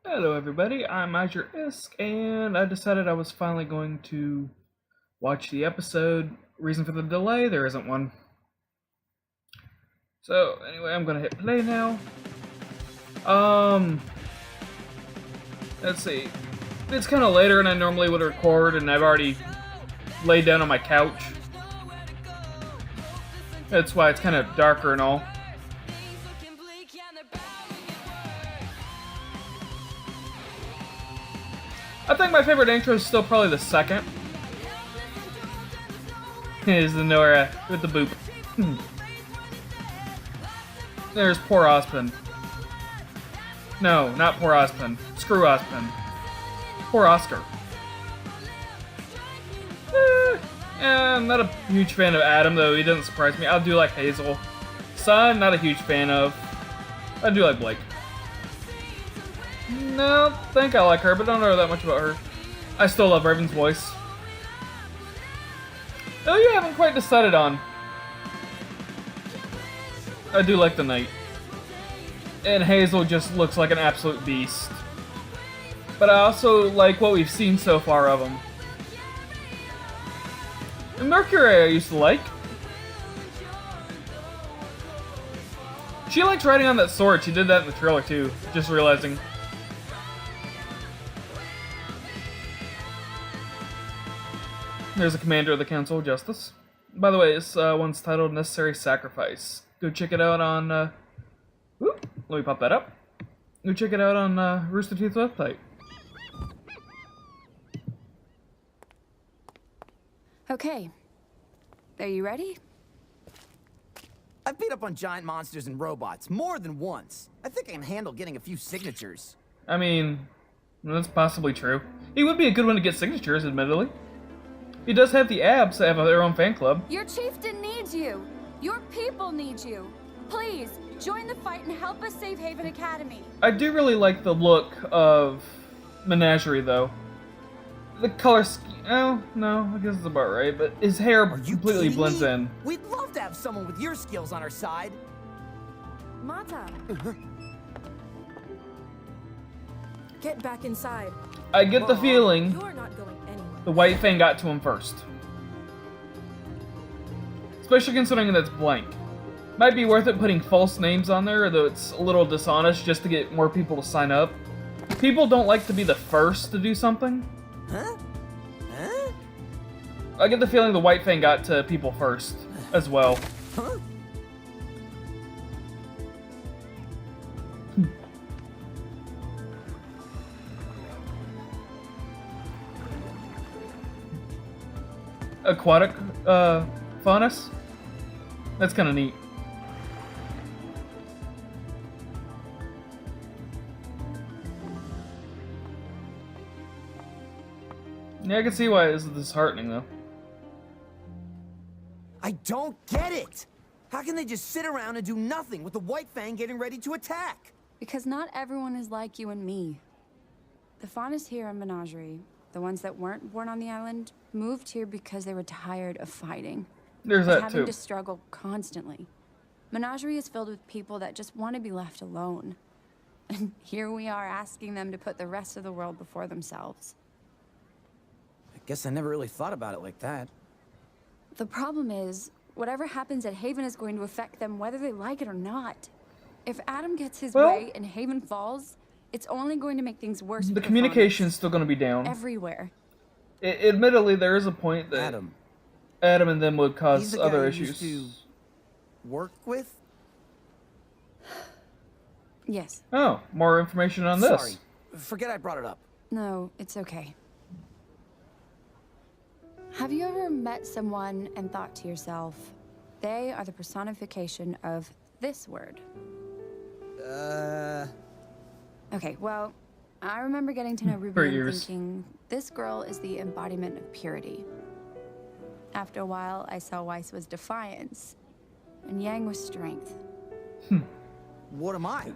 Hello everybody, I'm Azure Isk, and I decided I was finally going to watch the episode. Reason for the delay, there isn't one. So, anyway, I'm gonna hit play now. Let's see. It's kinda later than I normally would record, and I've already laid down on my couch. That's why it's kinda darker and all. I think my favorite intro is still probably the second. Is the Nora with the boop. There's poor Ozpin. No, not poor Ozpin. Screw Ozpin. Poor Oscar. I'm not a huge fan of Adam, though he doesn't surprise me. I do like Hazel. Sun, not a huge fan of. I do like Blake. No, I think I like her, but don't know that much about her. I still love Raven's voice. Oh, you haven't quite decided on. I do like the Knight. And Hazel just looks like an absolute beast. But I also like what we've seen so far of him. And Mercury I used to like. She likes riding on that sword. She did that in the trailer too. Just realizing. There's a commander of the Council of Justice. By the way, this one's titled Necessary Sacrifice. Go check it out on, let me pop that up. Go check it out on Rooster Teeth's website. Okay. Are you ready? I've beat up on giant monsters and robots more than once. I think I can handle getting a few signatures. I mean, that's possibly true. He would be a good one to get signatures, admittedly. He does have the abs that have their own fan club. Your chieftain needs you. Your people need you. Please, join the fight and help us save Haven Academy. I do really like the look of Menagerie, though. The color scheme... Oh, no, I guess it's about right, but his hair completely blends in. We'd love to have someone with your skills on our side. Mata. Get back inside. I get the feeling You're not going anywhere. the White Fang got to him first. Especially considering that's blank. Might be worth it putting false names on there, though it's a little dishonest just to get more people to sign up. People don't like to be the first to do something. Huh? Huh? I get the feeling the White Fang got to people first, as well. Huh? Aquatic, faunus? That's kind of neat. Yeah, I can see why it's disheartening, though. I don't get it. How can they just sit around and do nothing with the White Fang getting ready to attack? Because not everyone is like you and me. The faunus here in Menagerie, the ones that weren't born on the island, moved here because they were tired of fighting. There's Of that, having too. to struggle constantly. Menagerie is filled with people that just want to be left alone. And here we are asking them to put the rest of the world before themselves. I guess I never really thought about it like that. The problem is, whatever happens at Haven is going to affect them whether they like it or not. If Adam gets his way and Haven falls, it's only going to make things worse. The communication's still going to be down. Everywhere. Admittedly, there is a point that Adam and them would He's cause the other guy you issues. used to work with? Yes. Oh, more information on this. Sorry. Forget I brought it up. No, it's okay. Have you ever met someone and thought to yourself, they are the personification of this word? Okay, well, I remember getting to know Ruby and thinking, this girl is the embodiment of purity. After a while, I saw Weiss was defiance, and Yang was strength. What am I?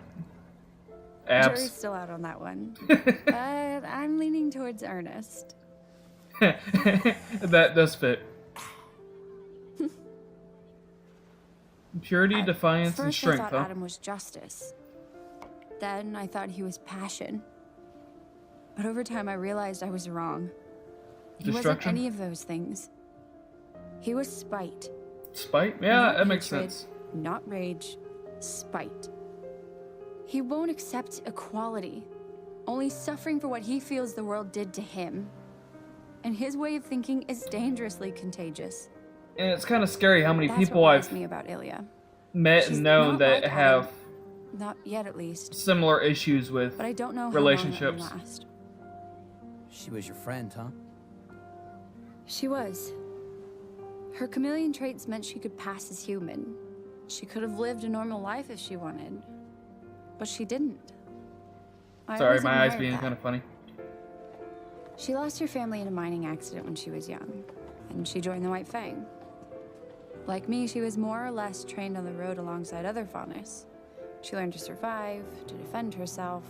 Abs. Jury's still out on that one, but I'm leaning towards Ernest. That does fit. Purity, defiance, and First, strength, I thought huh? Adam was justice. Then I thought he was passion. But over time, I realized I was wrong. He wasn't Destruction? any of those things. He was spite. Spite? Yeah, Not that makes hatred, sense. Not rage, spite. He won't accept equality, only suffering for what he feels the world did to him. And his way of thinking is dangerously contagious. And it's kind of scary how many That's people what worries I've me about Ilya. met She's and known not that like have Adam. Not yet, at least. similar issues with But I don't know relationships. how long it will last. She was your friend, huh? She was. Her chameleon traits meant she could pass as human. She could have lived a normal life if she wanted. But she didn't. I Sorry, always my eyes admired being that. kind of funny. She lost her family in a mining accident when she was young, and she joined the White Fang. Like me, she was more or less trained on the road alongside other faunus. She learned to survive, to defend herself.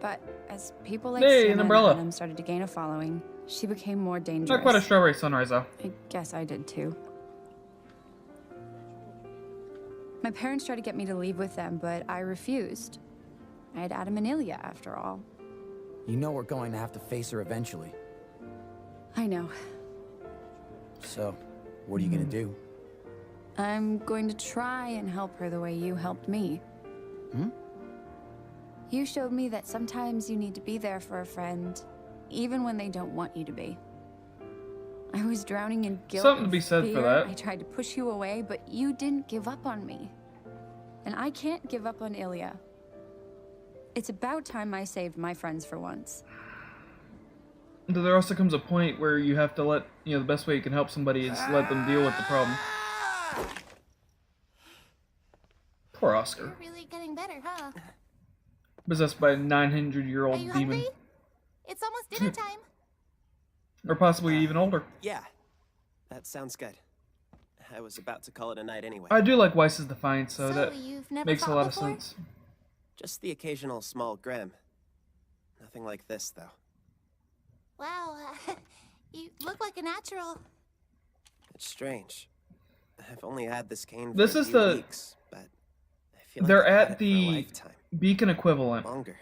But as people like Hey, Sienna an and umbrella. Adam started to gain a following, she became more dangerous. Not quite a strawberry sunrise, though. I guess I did too. My parents tried to get me to leave with them, but I refused. I had Adam and Ilya, after all. You know we're going to have to face her eventually. I know. So, what are you gonna do? I'm going to try and help her the way you helped me. Hmm? You showed me that sometimes you need to be there for a friend, even when they don't want you to be. I was drowning in guilt. Something to and be said for fear. that. I tried to push you away, but you didn't give up on me. And I can't give up on Ilya. It's about time I saved my friends for once. But there also comes a point where you have to let, the best way you can help somebody is let them deal with the problem. Poor Oscar. You're really getting better, huh? Possessed by a Are 900-year-old you demon. hungry? It's almost dinner time. Or possibly even older. Yeah, that sounds good. I was about to call it a night anyway. I do like Weiss's Defiance, so that you've never makes a fought lot before? of sense. Just the occasional small grim. Nothing like this, though. Wow, you look like a natural. It's strange. I've only had this cane for This a is few the- weeks, but I feel like They're I've had at it for a the lifetime. Beacon equivalent. Longer,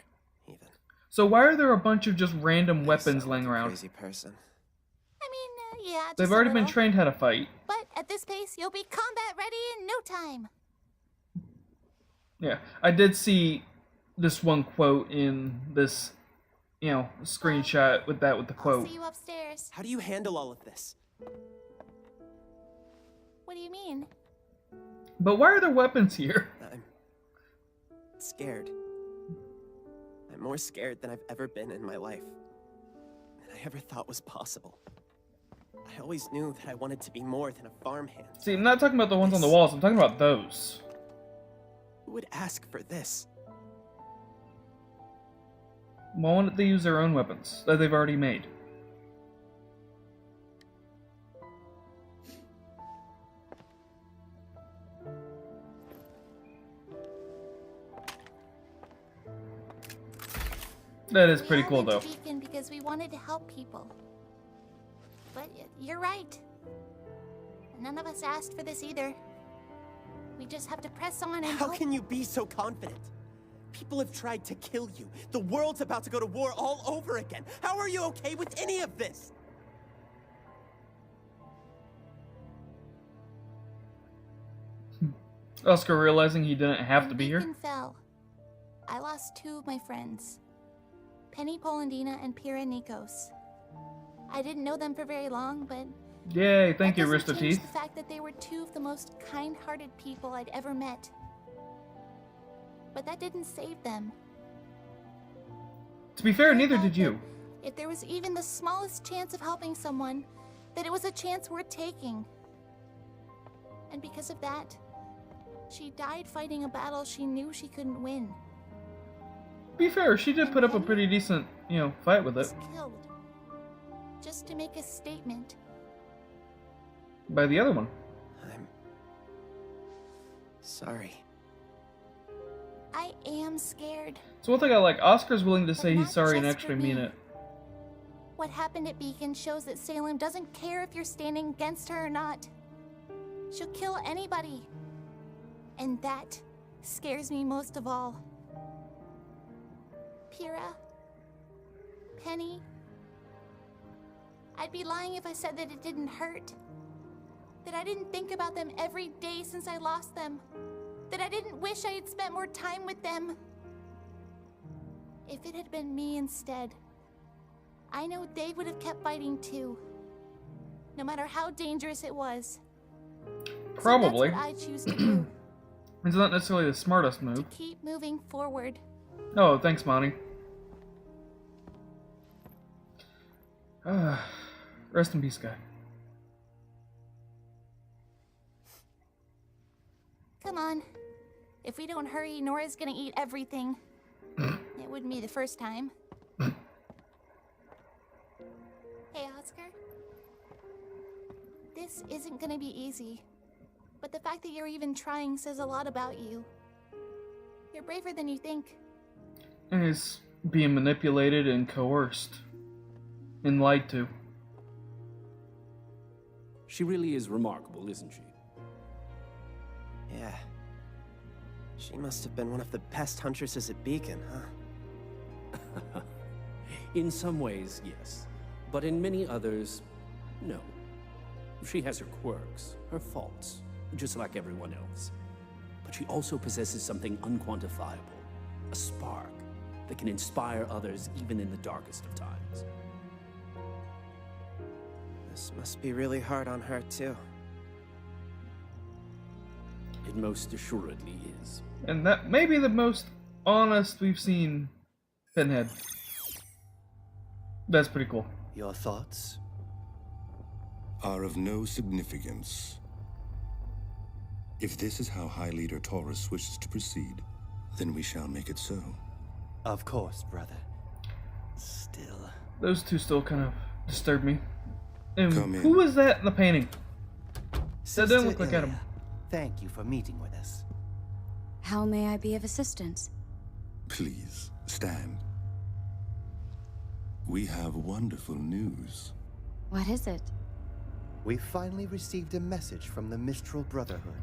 even. So why are there a bunch of just random I weapons sound laying like a around? Crazy person. I mean, yeah, just They've a already been little. trained how to fight. But at this pace, you'll be combat ready in no time. Yeah, I did see this one quote in this, screenshot with the I'll quote. see you upstairs. How do you handle all of this? What do you mean? But why are there weapons here? I'm scared. I'm more scared than I've ever been in my life. Than I ever thought was possible. I always knew that I wanted to be more than a farmhand. See, I'm not talking about the ones on the walls, I'm talking about those. Who would ask for this? Why wouldn't they use their own weapons that they've already made? That is pretty cool, We though. all went to Beacon because we wanted to help people. But you're right. None of us asked for this either. We just have to press on and How hope. can you be so confident? People have tried to kill you. The world's about to go to war all over again. How are you okay with any of this? Oscar realizing he didn't have to When be here. Beacon fell, I lost two of my friends, Penny Polandina and Pira Nikos. I didn't know them for very long, but Yay, thank that you, doesn't Rooster change Teeth. the fact that they were two of the most kind-hearted people I'd ever met. But that didn't save them. To be fair, I neither thought did you. that if there was even the smallest chance of helping someone, that it was a chance worth taking. And because of that, she died fighting a battle she knew she couldn't win. To be fair, she did put up a pretty decent, fight with it. Was killed. Just to make a statement. By the other one. I'm sorry. I am scared. So one thing I like, Oscar's willing to But say he's not sorry and just actually for mean me. it. What happened at Beacon shows that Salem doesn't care if you're standing against her or not. She'll kill anybody. And that scares me most of all. Pira, Penny. I'd be lying if I said that it didn't hurt. That I didn't think about them every day since I lost them. That I didn't wish I had spent more time with them. If it had been me instead, I know they would have kept fighting too. No matter how dangerous it was. Probably. So that's what I choose to do. It's not necessarily the smartest move. To keep moving forward. Oh, thanks, Monty. Rest in peace, guy. Come on. If we don't hurry, Nora's gonna eat everything. It wouldn't be the first time. Hey, Oscar. This isn't gonna be easy. But the fact that you're even trying says a lot about you. You're braver than you think. And he's being manipulated and coerced. And lied to. She really is remarkable, isn't she? Yeah. She must have been one of the best huntresses at Beacon, huh? In some ways, yes. But in many others, no. She has her quirks, her faults, just like everyone else. But she also possesses something unquantifiable, a spark that can inspire others even in the darkest of times. This must be really hard on her, too. It most assuredly is. And that may be the most honest we've seen Pinhead. That's pretty cool. Your thoughts? Are of no significance. If this is how High Leader Taurus wishes to proceed, then we shall make it so. Of course, brother. Still. Those two still kind of disturb me. And Come in. who was that in the painting? That didn't look like Ilya, Adam. thank you for meeting with us. How may I be of assistance? Please, stand. We have wonderful news. What is it? We finally received a message from the Mistral Brotherhood.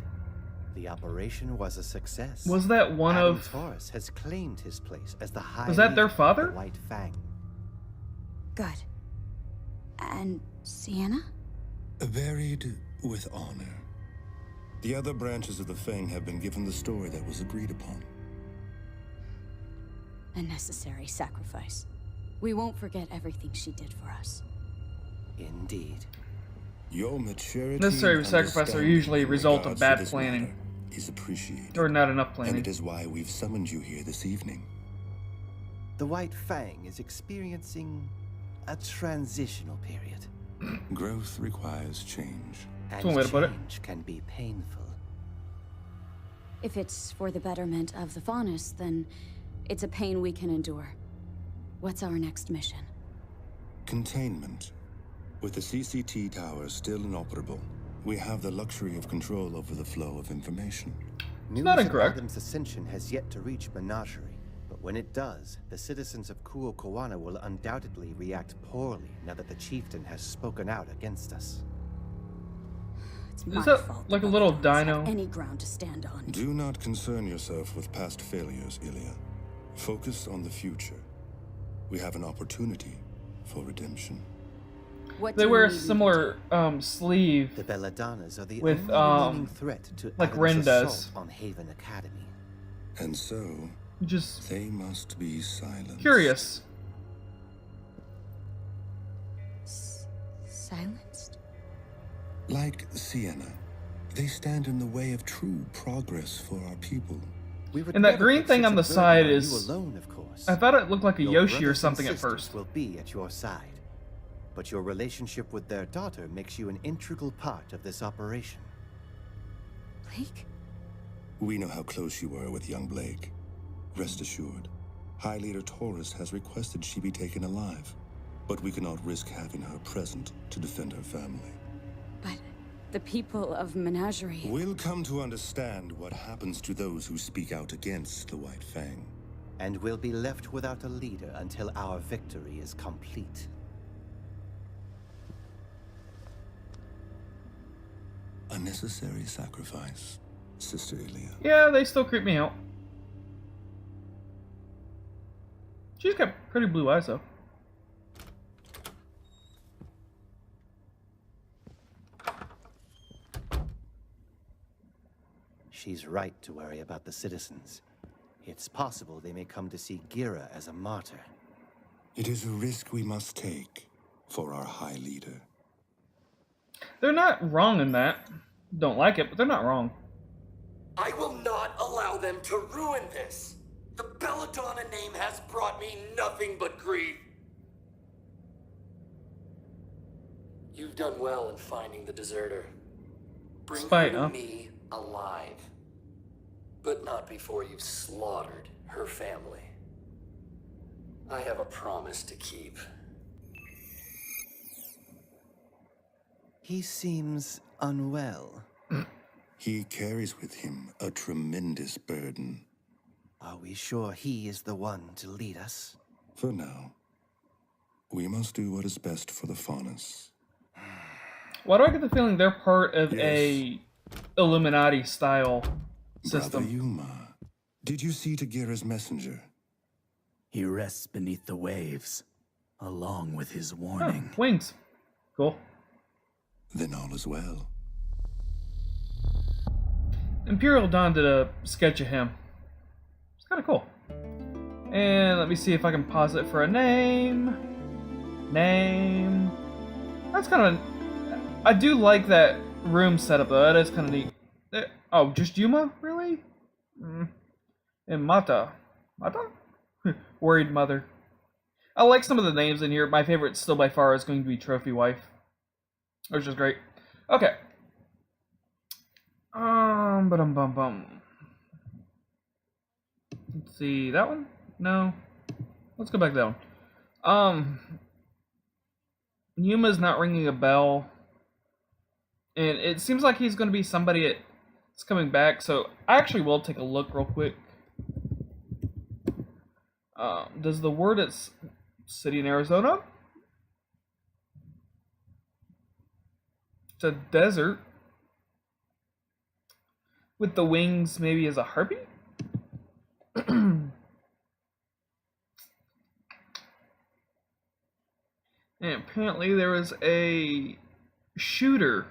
The operation was a success. Was that one Adam of... Taurus has claimed his place as the High Was that their Leader of father? the White Fang. Good. And Sienna? Buried with honor. The other branches of the Fang have been given the story that was agreed upon. A necessary sacrifice. We won't forget everything she did for us. Indeed. Your maturity Necessary and sacrifices are understanding usually a in result of regards bad to this planning. matter is appreciated. Or not enough And planning. it is why we've summoned you here this evening. The White Fang is experiencing a transitional period. Growth requires change. And one way to put it. change can be painful. If it's for the betterment of the Faunus, then it's a pain we can endure. What's our next mission? Containment. With the CCT towers still inoperable, we have the luxury of control over the flow of information. News not of incorrect. Adam's ascension has yet to reach Menagerie, but when it does, the citizens of Kuokawana will undoubtedly react poorly now that the chieftain has spoken out against us. It's my that fault like a the little Faunus have dino? any ground to stand on. Do not concern yourself with past failures, Ilya. Focus on the future. We have an opportunity for redemption. What They do wear you a need me similar The sleeve. Belladonnas are the With, only remaining threat to like Adam's Ren does. assault on Haven Academy. And so, Just they must be silenced. curious. silenced? Like Sienna, they stand in the way of true progress for our people. We would And that never green put thing such on a the burden side on is- you alone, of course. I thought it looked like a Your Yoshi or brothers and something at sisters first. will be at your side. But your relationship with their daughter makes you an integral part of this operation. Blake? We know how close you were with young Blake. Rest assured, High Leader Taurus has requested she be taken alive, but we cannot risk having her present to defend her family. But the people of Menagerie... We'll come to understand what happens to those who speak out against the White Fang. And we'll be left without a leader until our victory is complete. A necessary sacrifice, Sister Ilya. Yeah, they still creep me out. She's got pretty blue eyes, though. she's right to worry about the citizens. It's possible they may come to see Gira as a martyr. It is a risk we must take for our High Leader. They're not wrong in that. Don't like it, but they're not wrong. I will not allow them to ruin this. The Belladonna name has brought me nothing but grief. You've done well in finding the deserter. Bring her to me alive. But not before you've slaughtered her family. I have a promise to keep. He seems unwell. He carries with him a tremendous burden. Are we sure he is the one to lead us? For now, we must do what is best for the Faunus. Why do I get the feeling they're part of a Illuminati-style system? Brother Yuma, did you see to Gira's messenger? He rests beneath the waves, along with his warning. Oh, wings. Cool. Then all is well. Imperial Dawn did a sketch of him. It's kind of cool. And let me see if I can pause it for a name. Name. That's kind of... I do like that room setup, though. That is kind of neat. Oh, just Yuma? Really? And Mata. Mata? Worried Mother. I like some of the names in here. My favorite still by far is going to be Trophy Wife. Which is great. Okay. Ba-dum-bum-bum. Let's see, that one? No. Let's go back to that one. Yuma's not ringing a bell. And it seems like he's going to be somebody that's coming back, so I actually will take a look real quick. Does the word it's city in Arizona? It's a desert. With the wings maybe as a harpy? And apparently there was a shooter.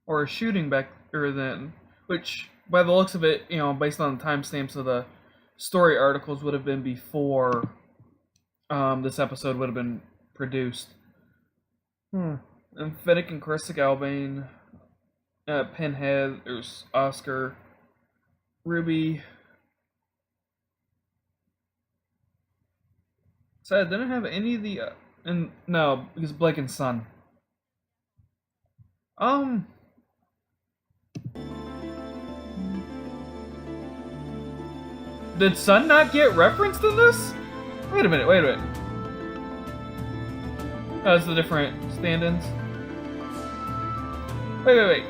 Or a shooting back then. Which, by the looks of it, you know, based on the timestamps of the story articles, would have been before this episode would have been produced. And Fennec and Carissa Galbane. Pinhead, there's Oscar, Ruby. So I didn't have any of the, and no, because Blake and Son. Did Son not get referenced in this? Wait a minute. Oh, it's the different stand-ins. Wait.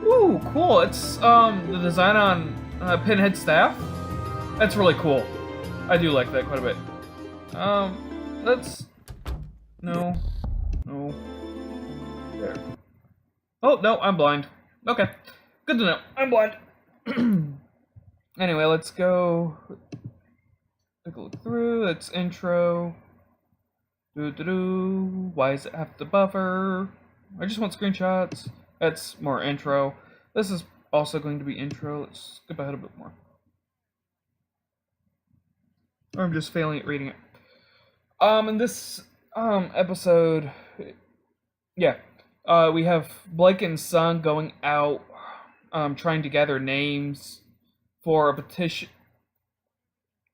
Ooh, cool. It's the design on Pinhead's staff. That's really cool. I do like that quite a bit. Let's... No. There. Oh, no, I'm blind. Okay. Good to know. I'm blind. Anyway, let's go... Take a look through. That's intro. Why does it have to buffer? I just want screenshots. That's more intro. This is also going to be intro. Let's skip ahead a bit more. Or I'm just failing at reading it. In this episode, yeah, we have Blake and Son going out, trying to gather names for a petition.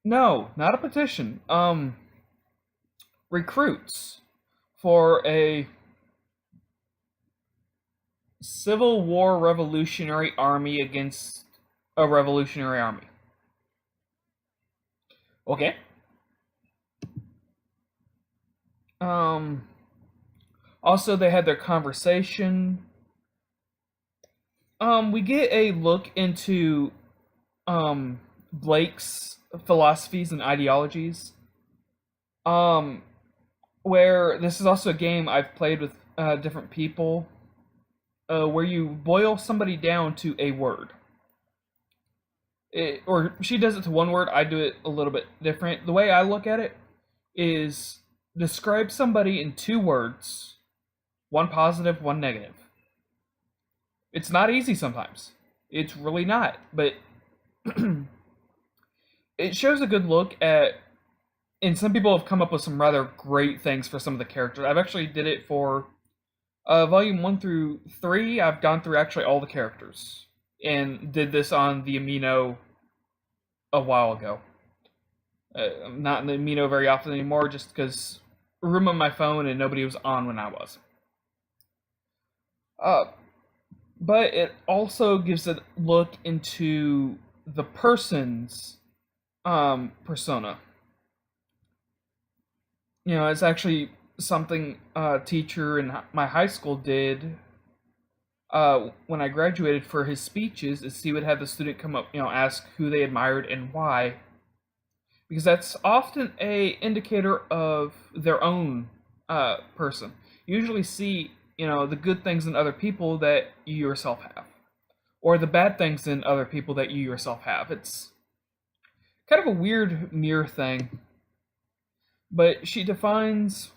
No, not a petition. Recruits for a Civil War Revolutionary Army against a Revolutionary Army. Okay. Also, they had their conversation. We get a look into Blake's philosophies and ideologies. Where this is also a game I've played with different people. Where you boil somebody down to a word. Or she does it to one word, I do it a little bit different. The way I look at it is describe somebody in 2 words, one positive, one negative. It's not easy sometimes. It's really not, but it shows a good look at, and some people have come up with some rather great things for some of the characters. I've actually did it for volume 1 through 3. I've gone through actually all the characters and did this on the Amino a while ago. I'm not in the Amino very often anymore, just because room on my phone and nobody was on when I was. But it also gives a look into the person's persona. You know, it's actually something a teacher in my high school did when I graduated for his speeches, is he would have the student come up, ask who they admired and why. Because that's often a indicator of their own person. You usually see, the good things in other people that you yourself have, or the bad things in other people that you yourself have. It's kind of a weird mirror thing. But she defines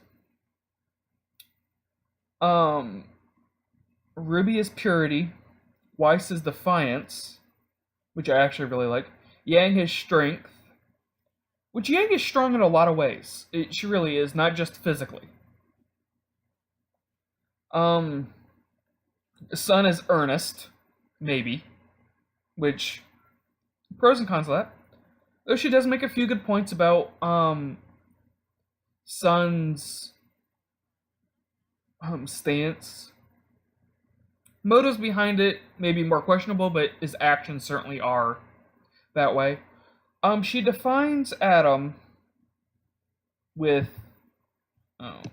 RWBY as purity, Weiss as defiance, which I actually really like, Yang as strength, which Yang is strong in a lot of ways. She really is, not just physically. Sun is earnest, maybe, which, pros and cons of that. Though she does make a few good points about Sun's stance. Motives behind it may be more questionable, but his actions certainly are that way. She defines Adam with... let's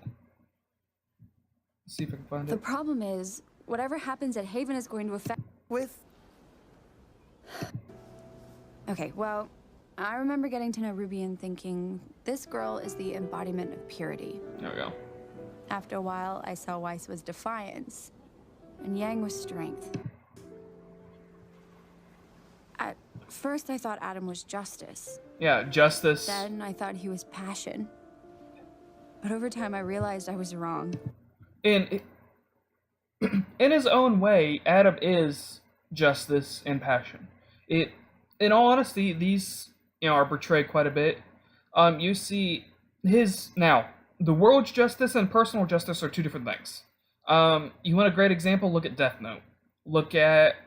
see if I can find it. The problem is, whatever happens at Haven is going to affect... With? Okay, well, I remember getting to know Ruby and thinking, this girl is the embodiment of purity. There we go. After a while, I saw Weiss was defiance, and Yang was strength. At first, I thought Adam was justice. Yeah, justice. Then I thought he was passion. But over time, I realized I was wrong. In his own way, Adam is justice and passion. In all honesty, these are portrayed quite a bit. You see now the world's justice and personal justice are two different things. You want a great example? Look at Death Note. Look at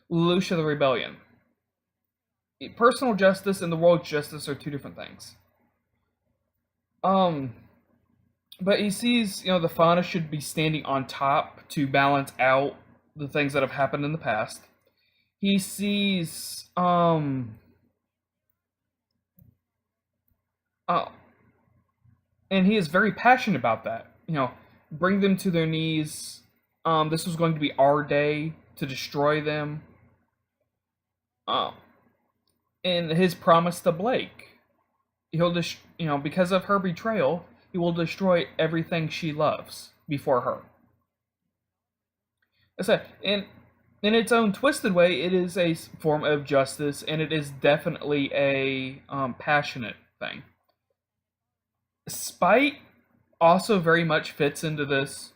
Lucia the Rebellion. Personal justice and the world's justice are two different things. But he sees, the fauna should be standing on top to balance out the things that have happened in the past. He sees, and he is very passionate about that. Bring them to their knees. This was going to be our day to destroy them. And his promise to Blake, he'll because of her betrayal, he will destroy everything she loves before her. I said, in its own twisted way, it is a form of justice, and it is definitely a passionate thing. Spite also very much fits into this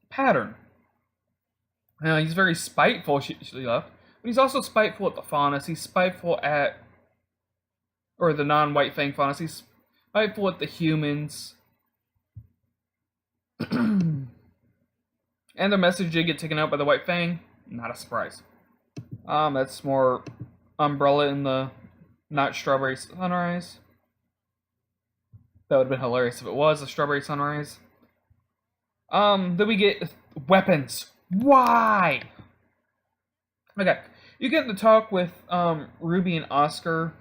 pattern. Now, he's very spiteful, she left, but he's also spiteful at the faunas. He's spiteful at, or the non-white fang faunas. He's spiteful at the humans. And their message did get taken out by the White Fang. Not a surprise. That's more Umbrella in the not Strawberry Sunrise. That would have been hilarious if it was a Strawberry Sunrise. Then we get weapons. Why? Okay. You get to talk with Ruby and Oscar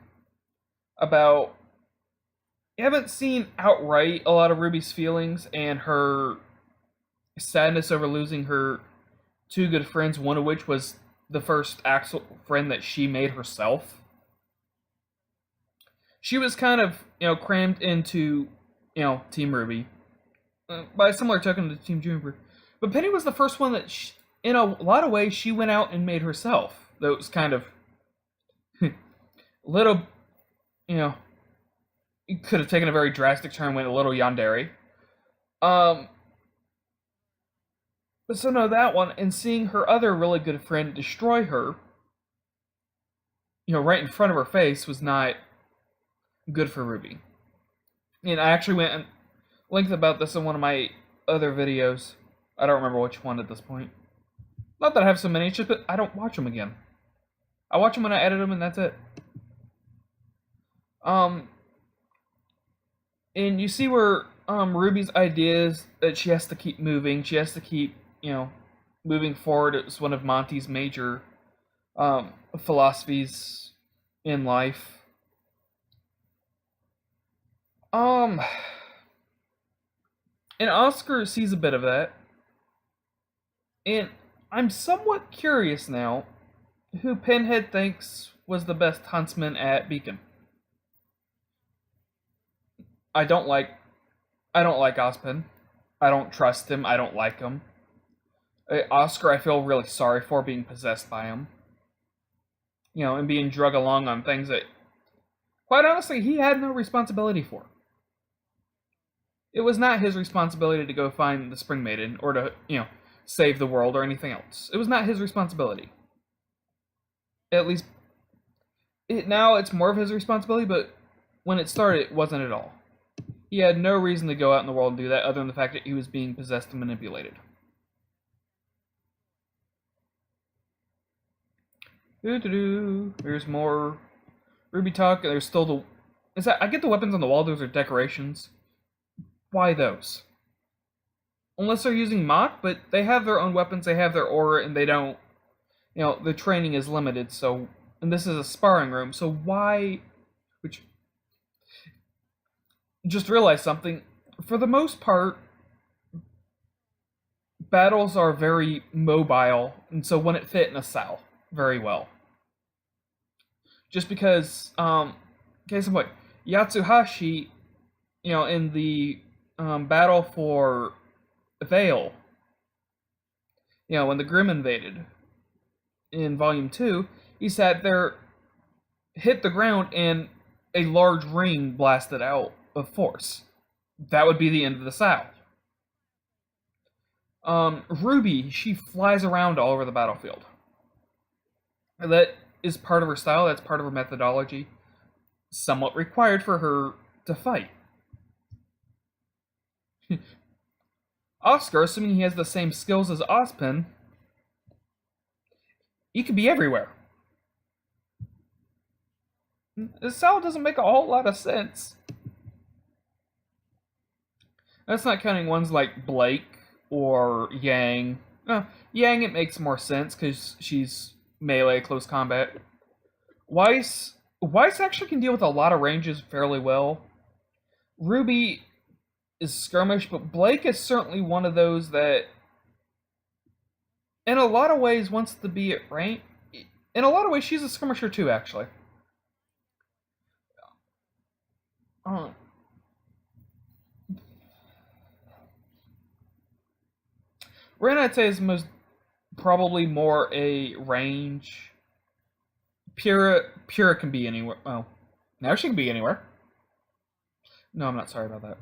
about... You haven't seen outright a lot of Ruby's feelings and her sadness over losing her two good friends, one of which was the first actual friend that she made herself. She was kind of, crammed into, Team RWBY. By a similar token to Team Juniper. But Penny was the first one that, in a lot of ways, she went out and made herself. Though it was kind of, little, it could have taken a very drastic turn, went a little yandere. So no, that one, and seeing her other really good friend destroy her, right in front of her face, was not good for Ruby. And I actually went and linked about this in one of my other videos. I don't remember which one at this point. Not that I have so many, it's just that I don't watch them again. I watch them when I edit them, and that's it. And you see where Ruby's idea is that she has to keep moving. She has to keep, moving forward. It was one of Monty's major philosophies in life. And Oscar sees a bit of that. And I'm somewhat curious now who Pinhead thinks was the best huntsman at Beacon. I don't like Ozpin. I don't trust him. I don't like him. Oscar, I feel really sorry for being possessed by him. And being drug along on things that, quite honestly, he had no responsibility for. It was not his responsibility to go find the Spring Maiden or to, save the world or anything else. It was not his responsibility. At least, now it's more of his responsibility, but when it started, it wasn't at all. He had no reason to go out in the world and do that other than the fact that he was being possessed and manipulated. There's more Ruby talk. There's still the... I get the weapons on the wall, those are decorations. Why those? Unless they're using Mach, but they have their own weapons, they have their aura, and they don't... the training is limited, so... And this is a sparring room, so why... Which... Just realize something. For the most part, battles are very mobile, and so wouldn't fit in a cell very well. Just because, case in point, Yatsuhashi, in the battle for Vale, when the Grimm invaded in Volume 2, he sat there, hit the ground, and a large ring blasted out of force. That would be the end of the South. Ruby, she flies around all over the battlefield. That is part of her style, that's part of her methodology. Somewhat required for her to fight. Oscar, assuming he has the same skills as Ozpin, he could be everywhere. This style doesn't make a whole lot of sense. That's not counting ones like Blake or Yang. Yang, it makes more sense because she's melee, close combat. Weiss actually can deal with a lot of ranges fairly well. Ruby is skirmish, but Blake is certainly one of those that, in a lot of ways, wants to be at rank. In a lot of ways, she's a skirmisher too, actually. Ren, I'd say, is probably more a range. Pyrrha can be anywhere. Oh, now she can be anywhere. No, I'm not sorry about that.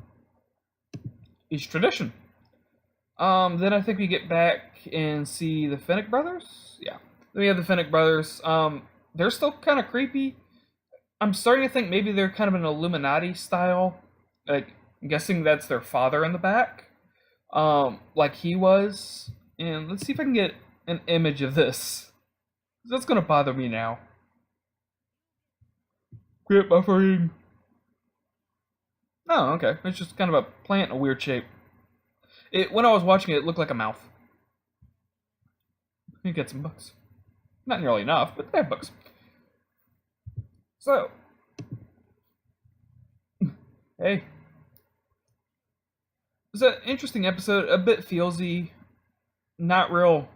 Each tradition. Then I think we get back and see the Finnick brothers. Yeah, we have the Finnick brothers. They're still kind of creepy. I'm starting to think maybe they're kind of an Illuminati style. Like, I'm guessing that's their father in the back. Like he was. And let's see if I can get an image of this. That's gonna bother me now. Quit buffering. Oh, okay. It's just kind of a plant in a weird shape. When I was watching it, it looked like a mouth. You get some books. Not nearly enough, but they have books. So. Hey. It's an interesting episode, a bit feelsy. Not real.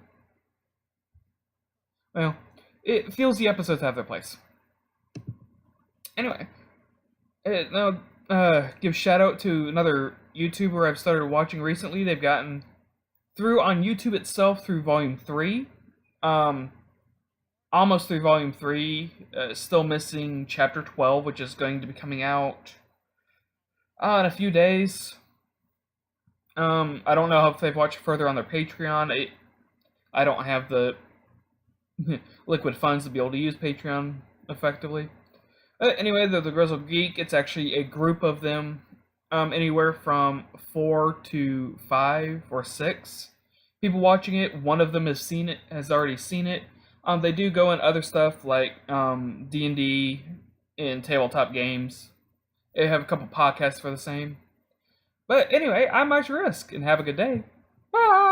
Well, it feels the episodes have their place. Anyway, now give shout out to another YouTuber I've started watching recently. They've gotten through on YouTube itself through Volume 3. Almost through Volume 3. Still missing Chapter 12, which is going to be coming out in a few days. I don't know if they've watched further on their Patreon. I don't have the liquid funds to be able to use Patreon effectively. Anyway, the Grizzle Geek, it's actually a group of them, anywhere from 4 to 5 or 6 people watching it. One of them has already seen it. They do go in other stuff like D&D and tabletop games. They have a couple podcasts for the same. But anyway, I'm Much Risk, and have a good day. Bye!